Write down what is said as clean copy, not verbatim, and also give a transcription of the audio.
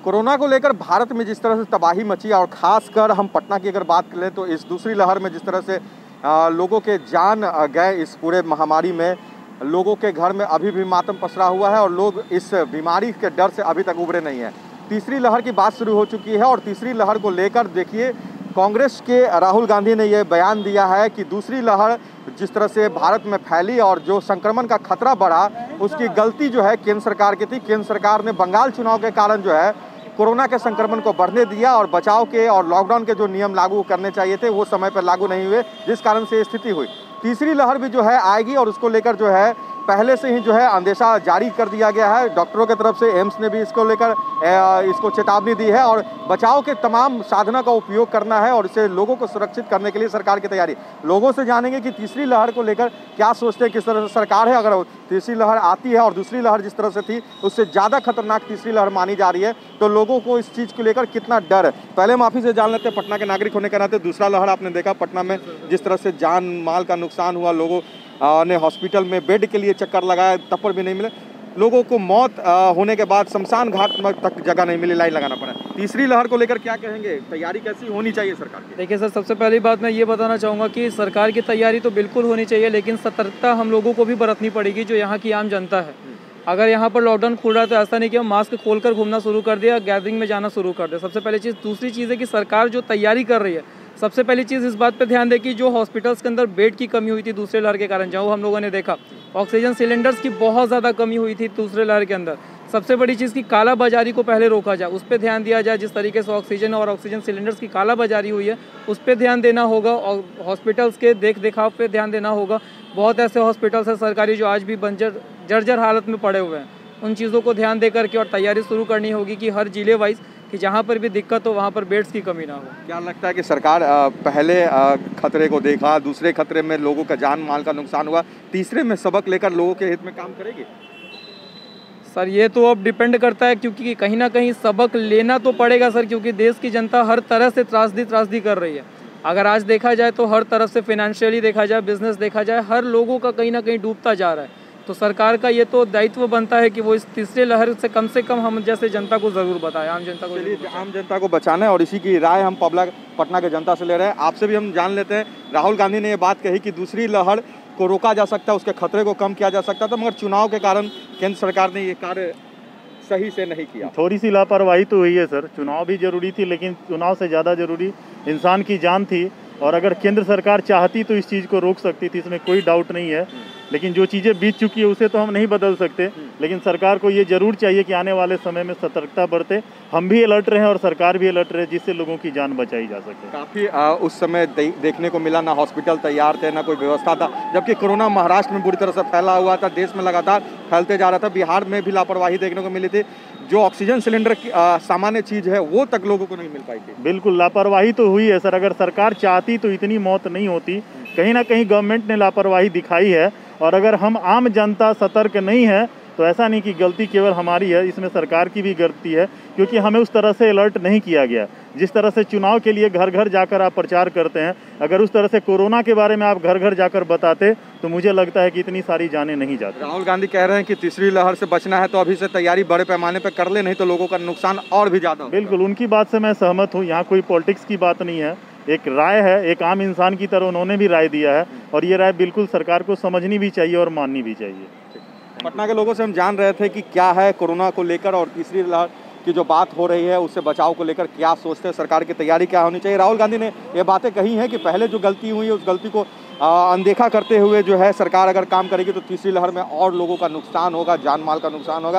Corona को लेकर भारत में जिस तरह से तबाही मची और ख़ासकर हम पटना की अगर बात करें तो इस दूसरी लहर में जिस तरह से लोगों के जान गए इस पूरे महामारी में, लोगों के घर में अभी भी मातम पसरा हुआ है और लोग इस बीमारी के डर से अभी तक उभरे नहीं हैं। तीसरी लहर की बात शुरू हो चुकी है और तीसरी लहर को लेकर देखिए कांग्रेस के राहुल गांधी ने यह बयान दिया है कि दूसरी लहर जिस तरह से भारत में फैली और जो संक्रमण का खतरा बढ़ा उसकी गलती जो है केंद्र सरकार की थी। केंद्र सरकार ने बंगाल चुनाव के कारण जो है कोरोना के संक्रमण को बढ़ने दिया और बचाव के और लॉकडाउन के जो नियम लागू करने चाहिए थे वो समय पर लागू नहीं हुए, जिस कारण से ये स्थिति हुई। तीसरी लहर भी जो है आएगी और उसको लेकर जो है पहले से ही जो है अंदेशा जारी कर दिया गया है। डॉक्टरों की तरफ से एम्स ने भी इसको लेकर इसको चेतावनी दी है और बचाव के तमाम साधनों का उपयोग करना है और इसे लोगों को सुरक्षित करने के लिए सरकार की तैयारी। लोगों से जानेंगे कि तीसरी लहर को लेकर क्या सोचते हैं, किस तरह से सरकार है। अगर तीसरी लहर आती है और दूसरी लहर जिस तरह से थी उससे ज़्यादा खतरनाक तीसरी लहर मानी जा रही है, तो लोगों को इस चीज़ को लेकर कितना डर है। पहले माफ़ी से जान लेते हैं, पटना के नागरिक होने के नाते दूसरा लहर आपने देखा पटना में जिस तरह से जान माल का नुकसान हुआ, लोगों ने हॉस्पिटल में बेड के लिए चक्कर लगाया तब पर भी नहीं मिले, लोगों को मौत होने के बाद शमशान घाट तक जगह नहीं मिली, लाइन लगाना पड़ा। तीसरी लहर को लेकर क्या कहेंगे, तैयारी कैसी होनी चाहिए सरकार की? देखिए सर, सबसे पहली बात मैं ये बताना चाहूँगा कि सरकार की तैयारी तो बिल्कुल होनी चाहिए, लेकिन सतर्कता हम लोगों को भी बरतनी पड़ेगी जो यहाँ की आम जनता है। अगर यहाँ पर लॉकडाउन खुल रहा है तो ऐसा नहीं कि हम मास्क खोलकर घूमना शुरू कर दिया, गैदरिंग में जाना शुरू कर दिया। सबसे पहली चीज़। दूसरी चीज़ है कि सरकार जो तैयारी कर रही है, सबसे पहली चीज़ इस बात पे ध्यान दे कि जो हॉस्पिटल्स के अंदर बेड की कमी हुई थी दूसरे लहर के कारण, जहाँ हम लोगों ने देखा ऑक्सीजन सिलेंडर्स की बहुत ज़्यादा कमी हुई थी दूसरे लहर के अंदर। सबसे बड़ी चीज़ की कालाबाजारी को पहले रोका जाए, उस पर ध्यान दिया जाए। जिस तरीके से ऑक्सीजन और ऑक्सीजन सिलेंडर्स की कालाबाजारी हुई है उस पर ध्यान देना होगा और हॉस्पिटल्स के देख देखाव पे ध्यान देना होगा। बहुत ऐसे हॉस्पिटल्स हैं सरकारी जो आज भी जर्जर हालत में पड़े हुए हैं, उन चीज़ों को ध्यान दे करके और तैयारी शुरू करनी होगी कि हर जिले वाइज कि जहाँ पर भी दिक्कत हो वहाँ पर बेड्स की कमी ना हो। क्या लगता है कि सरकार पहले खतरे को देखा, दूसरे खतरे में लोगों का जान माल का नुकसान हुआ, तीसरे में सबक लेकर लोगों के हित में काम करेगी? सर ये तो अब डिपेंड करता है, क्योंकि कहीं ना कहीं सबक लेना तो पड़ेगा सर, क्योंकि देश की जनता हर तरह से त्रासदी कर रही है। अगर आज देखा जाए तो हर तरफ से फाइनेंशियली देखा जाए, बिजनेस देखा जाए, हर लोगों का कहीं ना कहीं डूबता जा रहा है। तो सरकार का ये तो दायित्व बनता है कि वो इस तीसरे लहर से कम हम जैसे जनता को ज़रूर बताएं, आम जनता को बचाना है। और इसी की राय हम पटना के जनता से ले रहे हैं। आपसे भी हम जान लेते हैं। राहुल गांधी ने ये बात कही कि दूसरी लहर को रोका जा सकता है, उसके खतरे को कम किया जा सकता था, मगर चुनाव के कारण केंद्र सरकार ने ये कार्य सही से नहीं किया। थोड़ी सी लापरवाही तो हुई है सर। चुनाव भी जरूरी थी, लेकिन चुनाव से ज़्यादा जरूरी इंसान की जान थी। और अगर केंद्र सरकार चाहती तो इस चीज़ को रोक सकती थी, इसमें कोई डाउट नहीं है। लेकिन जो चीज़ें बीत चुकी है उसे तो हम नहीं बदल सकते, लेकिन सरकार को ये जरूर चाहिए कि आने वाले समय में सतर्कता बरते। हम भी अलर्ट रहें और सरकार भी अलर्ट रहे, जिससे लोगों की जान बचाई जा सके। काफ़ी उस समय देखने को मिला, ना हॉस्पिटल तैयार थे, ना कोई व्यवस्था था, जबकि कोरोना महाराष्ट्र में बुरी तरह से फैला हुआ था, देश में लगातार फैलते जा रहा था। बिहार में भी लापरवाही देखने को मिली थी, जो ऑक्सीजन सिलेंडर की सामान्य चीज़ है वो तक लोगों को नहीं मिल पाई थी। बिल्कुल लापरवाही तो हुई है सर। अगर सरकार चाहती तो इतनी मौत नहीं होती। कहीं ना कहीं गवर्नमेंट ने लापरवाही दिखाई है, और अगर हम आम जनता सतर्क नहीं है तो ऐसा नहीं कि गलती केवल हमारी है, इसमें सरकार की भी गलती है, क्योंकि हमें उस तरह से अलर्ट नहीं किया गया। जिस तरह से चुनाव के लिए घर घर जाकर आप प्रचार करते हैं, अगर उस तरह से कोरोना के बारे में आप घर घर जाकर बताते तो मुझे लगता है कि इतनी सारी जानें नहीं जाती। राहुल गांधी कह रहे हैं कि तीसरी लहर से बचना है तो अभी से तैयारी बड़े पैमाने पर कर ले, नहीं तो लोगों का नुकसान और भी ज़्यादा। बिल्कुल, उनकी बात से मैं सहमत हूँ। यहाँ कोई पॉलिटिक्स की बात नहीं है, एक राय है, एक आम इंसान की तरह उन्होंने भी राय दिया है, और ये राय बिल्कुल सरकार को समझनी भी चाहिए और माननी भी चाहिए। पटना के लोगों से हम जान रहे थे कि क्या है कोरोना को लेकर और तीसरी लहर की जो बात हो रही है उससे बचाव को लेकर क्या सोचते हैं, सरकार की तैयारी क्या होनी चाहिए। राहुल गांधी ने ये बातें कही हैं कि पहले जो गलती हुई है उस गलती को अनदेखा करते हुए जो है सरकार अगर काम करेगी तो तीसरी लहर में और लोगों का नुकसान होगा, जान माल का नुकसान होगा।